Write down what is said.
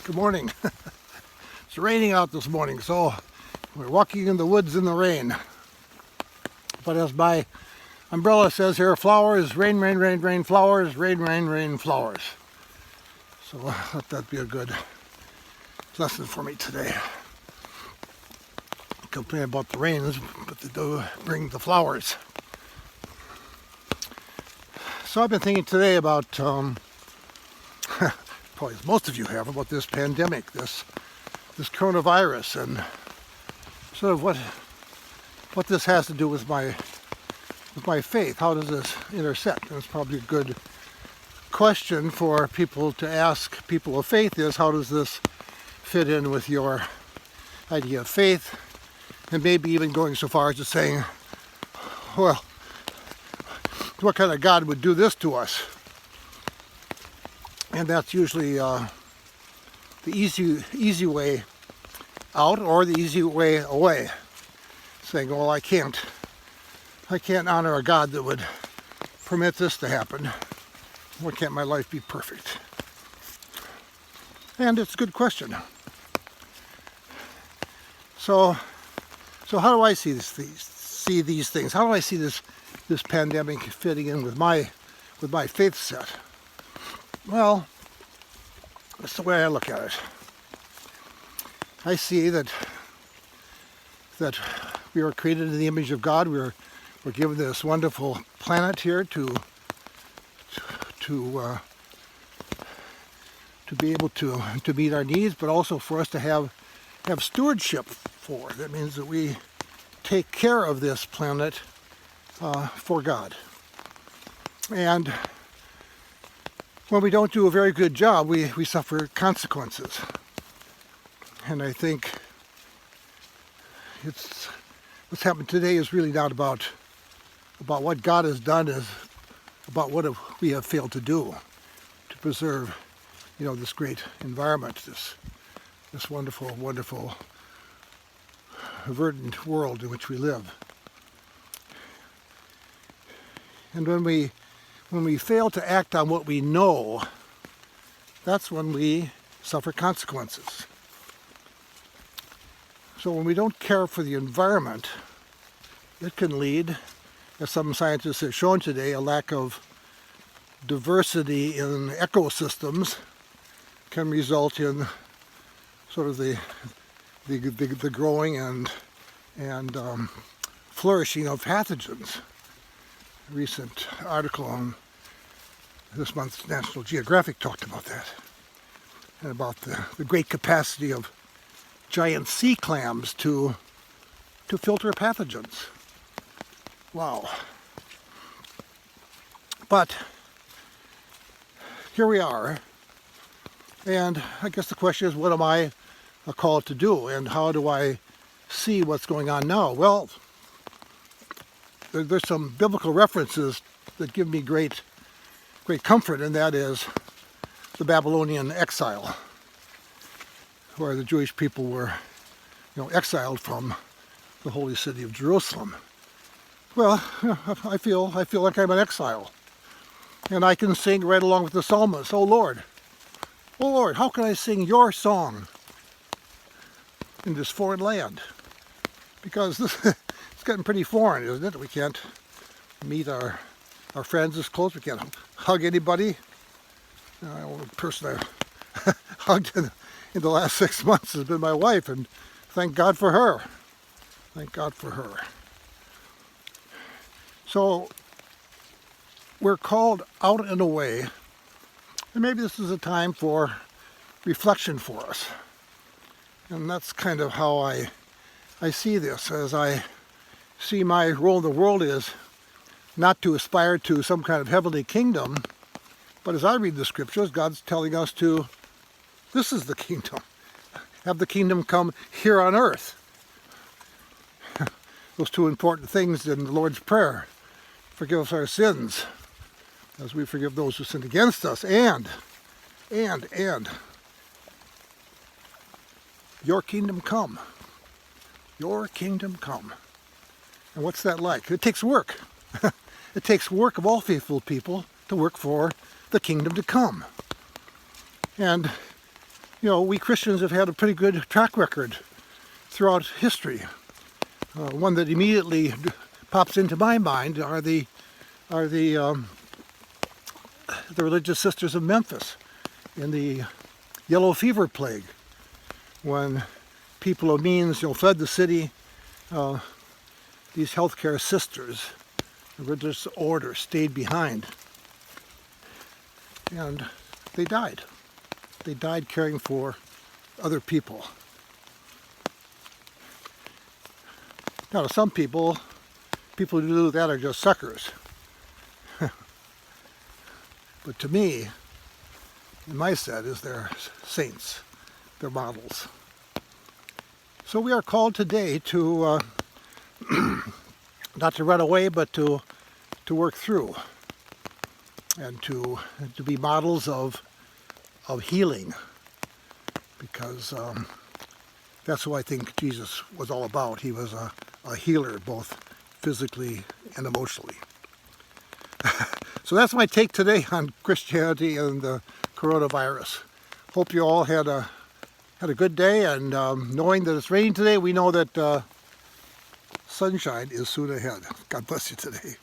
Good morning. It's raining out this morning, so we're walking in the woods in the rain. But as my umbrella says here, flowers, rain, rain, rain, rain, flowers, rain, rain, rain, flowers. So let that be a good lesson for me today. Complain about the rains, but they do bring the flowers. So I've been thinking today about, probably as most of you have, about this pandemic, this coronavirus, and sort of what this has to do with my faith. How does this intersect? And it's probably a good question for people to ask people of faith is, how does this fit in with your idea of faith? And maybe even going so far as to saying, well, what kind of God would do this to us? And that's usually the easy way out, or the easy way away. Saying, well, I can't honor a God that would permit this to happen. Why can't my life be perfect? And it's a good question. So how do I see these things? How do I see this pandemic fitting in with my faith set? Well, that's the way I look at it. I see that we are created in the image of God. We're given this wonderful planet here to be able to meet our needs, but also for us to have stewardship for. That means that we take care of this planet for God. And when we don't do a very good job, we suffer consequences. And I think what's happened today is really not about what God has done, is about what we have failed to do to preserve, this great environment, this wonderful, wonderful, verdant world in which we live. And when we fail to act on what we know, that's when we suffer consequences. So when we don't care for the environment, it can lead, as some scientists have shown today, a lack of diversity in ecosystems can result in sort of the growing and flourishing of pathogens. A recent article on this month's National Geographic talked about that, and about the great capacity of giant sea clams to filter pathogens. Wow. But here we are, and I guess the question is, what am I called to do, and how do I see what's going on now? Well, there's some biblical references that give me great comfort, and that is the Babylonian exile, where the Jewish people were, exiled from the holy city of Jerusalem. Well, I feel like I'm in exile, and I can sing right along with the psalmist. Oh Lord, how can I sing your song in this foreign land? Because it's getting pretty foreign, isn't it? We can't meet our friends as close. We can't hug anybody. The only person I hugged in the last 6 months has been my wife, and thank God for her. Thank God for her. So we're called out and away, and maybe this is a time for reflection for us. And that's kind of how I see this, as I see my role in the world is not to aspire to some kind of heavenly kingdom, but as I read the scriptures, God's telling us this is the kingdom. Have the kingdom come here on earth. Those two important things in the Lord's Prayer. Forgive us our sins, as we forgive those who sin against us, and your kingdom come. Your kingdom come. And what's that like? It takes work. It takes work of all faithful people to work for the kingdom to come. And, we Christians have had a pretty good track record throughout history. One that immediately pops into my mind are the religious sisters of Memphis in the yellow fever plague, when people of means fled the city. These healthcare sisters, the religious order, stayed behind, and they died. They died caring for other people. Now, to some people who do that are just suckers. But to me, in my set, they're saints, they're models. So we are called today to not to run away, but to work through, and to be models of healing, because that's what I think Jesus was all about. He was a healer, both physically and emotionally. So that's my take today on Christianity and the coronavirus. Hope you all had a good day, and knowing that it's raining today, we know that sunshine is soon ahead. God bless you today.